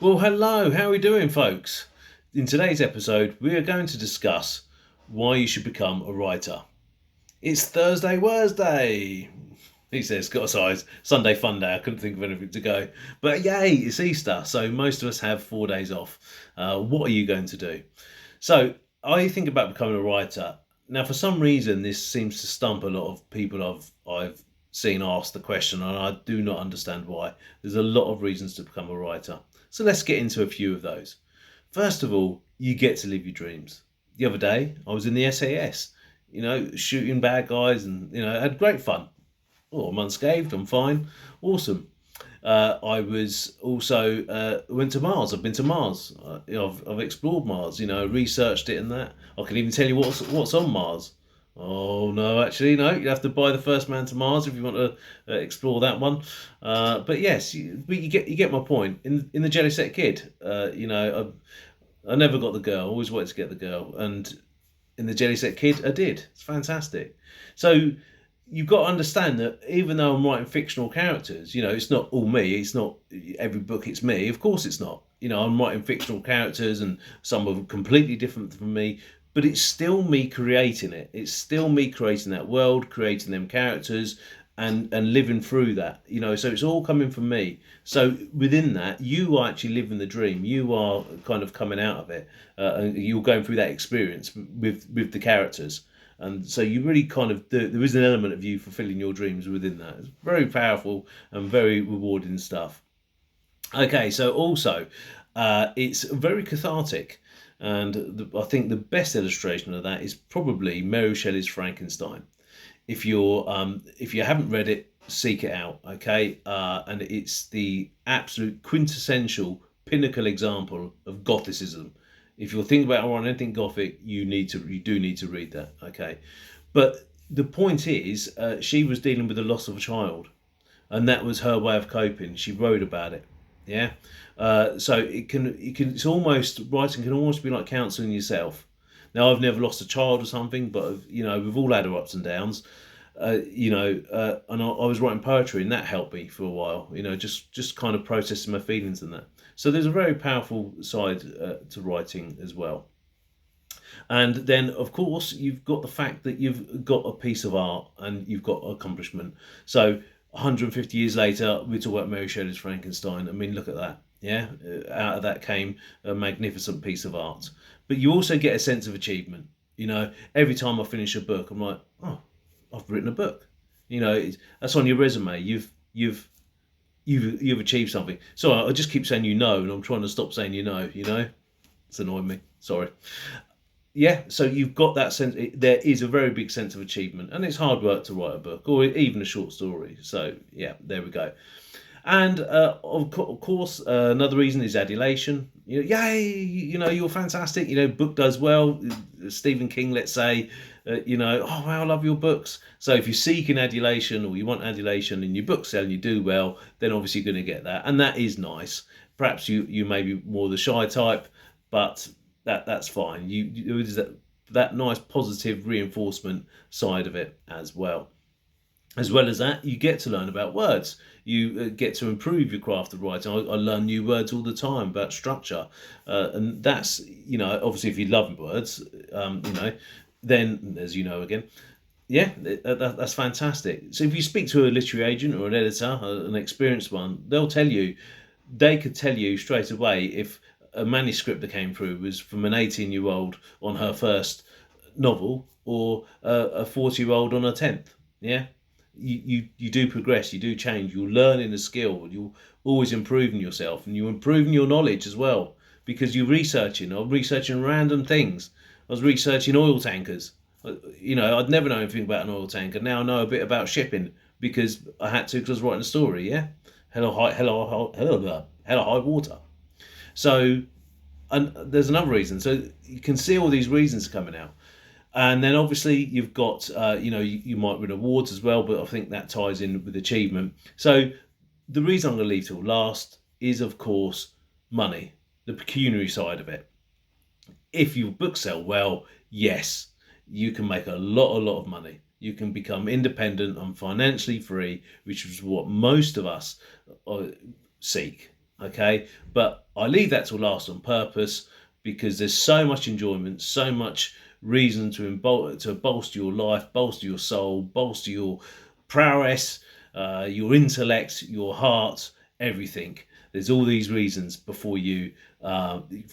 Well, hello, how are we doing, folks? In today's episode, we are going to discuss why you should become a writer. It's Thursday, Thursday. He says, got a size. Sunday fun day. I couldn't think of anything to go. But yay, it's Easter, so most of us have 4 days off. What are you going to do? So, I think about becoming a writer. Now, for some reason, this seems to stump a lot of people I've seen ask the question, and I do not understand why. There's a lot of reasons to become a writer. So let's get into a few of those. First of all, you get to live your dreams. The other day, I was in the SAS, shooting bad guys and, had great fun. Oh, I'm unscathed, I'm fine. Awesome. I was also went to Mars. I've been to Mars. I've explored Mars. Researched it and that. I can even tell you what's on Mars. Oh no, actually no. You have to buy the first man to Mars if you want to explore that one. But yes, but you get my point. In the Jelly Set Kid, I never got the girl. I always wanted to get the girl, and in the Jelly Set Kid, I did. It's fantastic. So you've got to understand that even though I'm writing fictional characters, it's not all me. It's not every book it's me. Of course it's not. I'm writing fictional characters and some are completely different from me, but it's still me creating it. It's still me creating that world, creating them characters and living through that, so it's all coming from me. So within that, you are actually living the dream. You are kind of coming out of it, and you're going through that experience with the characters. And so you really kind of, there is an element of you fulfilling your dreams within that. It's very powerful and very rewarding stuff. Okay, so also, it's very cathartic. And I think the best illustration of that is probably Mary Shelley's Frankenstein. If you haven't read it, seek it out, okay? And it's the absolute quintessential pinnacle example of Gothicism. If you're thinking about writing anything Gothic, you do need to read that, okay? But the point is, she was dealing with the loss of a child, and that was her way of coping. She wrote about it, yeah. So it's almost writing can almost be like counselling yourself. Now, I've never lost a child or something, but we've all had our ups and downs. And I was writing poetry, and that helped me for a while. Just kind of processing my feelings and that. So there's a very powerful side to writing as well. And then, of course, you've got the fact that you've got a piece of art and you've got accomplishment. So 150 years later, we talk about Mary Shelley's Frankenstein. I mean, look at that. Yeah, out of that came a magnificent piece of art. But you also get a sense of achievement. Every time I finish a book, I'm like, oh, I've written a book. That's on your resume. You've achieved something. So I just keep saying and I'm trying to stop saying It's annoying me. Sorry. Yeah, so you've got that sense. There is a very big sense of achievement, and it's hard work to write a book or even a short story. So yeah, there we go. And of course, another reason is adulation. Yay! You're fantastic. Book does well. Stephen King, let's say, oh wow, I love your books. So if you're seeking adulation or you want adulation and your book sell and you do well, then obviously you're going to get that, and that is nice. Perhaps you may be more the shy type, but that's fine. There's that nice positive reinforcement side of it as well. As well as that, you get to learn about words. You get to improve your craft of writing. I learn new words all the time about structure, and that's obviously if you love words, then as again, yeah, that's fantastic. So if you speak to a literary agent or an editor, an experienced one, they could tell you straight away if a manuscript that came through was from an 18-year-old on her first novel or a 40-year-old on her 10th. Yeah. You do progress, you do change, you're learning a skill, you're always improving yourself, and you're improving your knowledge as well because you're researching. I'm researching random things. I was researching oil tankers. I'd never known anything about an oil tanker. Now I know a bit about shipping because I had to because I was writing a story. Yeah, hello high water. So, and there's another reason. So you can see all these reasons coming out. And then obviously you've got, you might win awards as well, but I think that ties in with achievement. So the reason I'm going to leave till last is, of course, money, the pecuniary side of it. If your books sell well, yes, you can make a lot of money. You can become independent and financially free, which is what most of us seek. Okay, but I leave that till last on purpose because there's so much enjoyment, so much reason to bolster your life, bolster your soul, bolster your prowess, your intellect, your heart, everything. There's all these reasons before you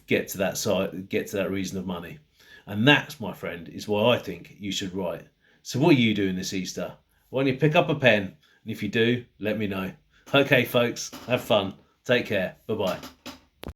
get to that side, get to that reason of money, and that's, my friend, is why I think you should write. So, what are you doing this Easter? Why don't you pick up a pen, and if you do, let me know. Okay, folks, have fun. Take care. Bye bye.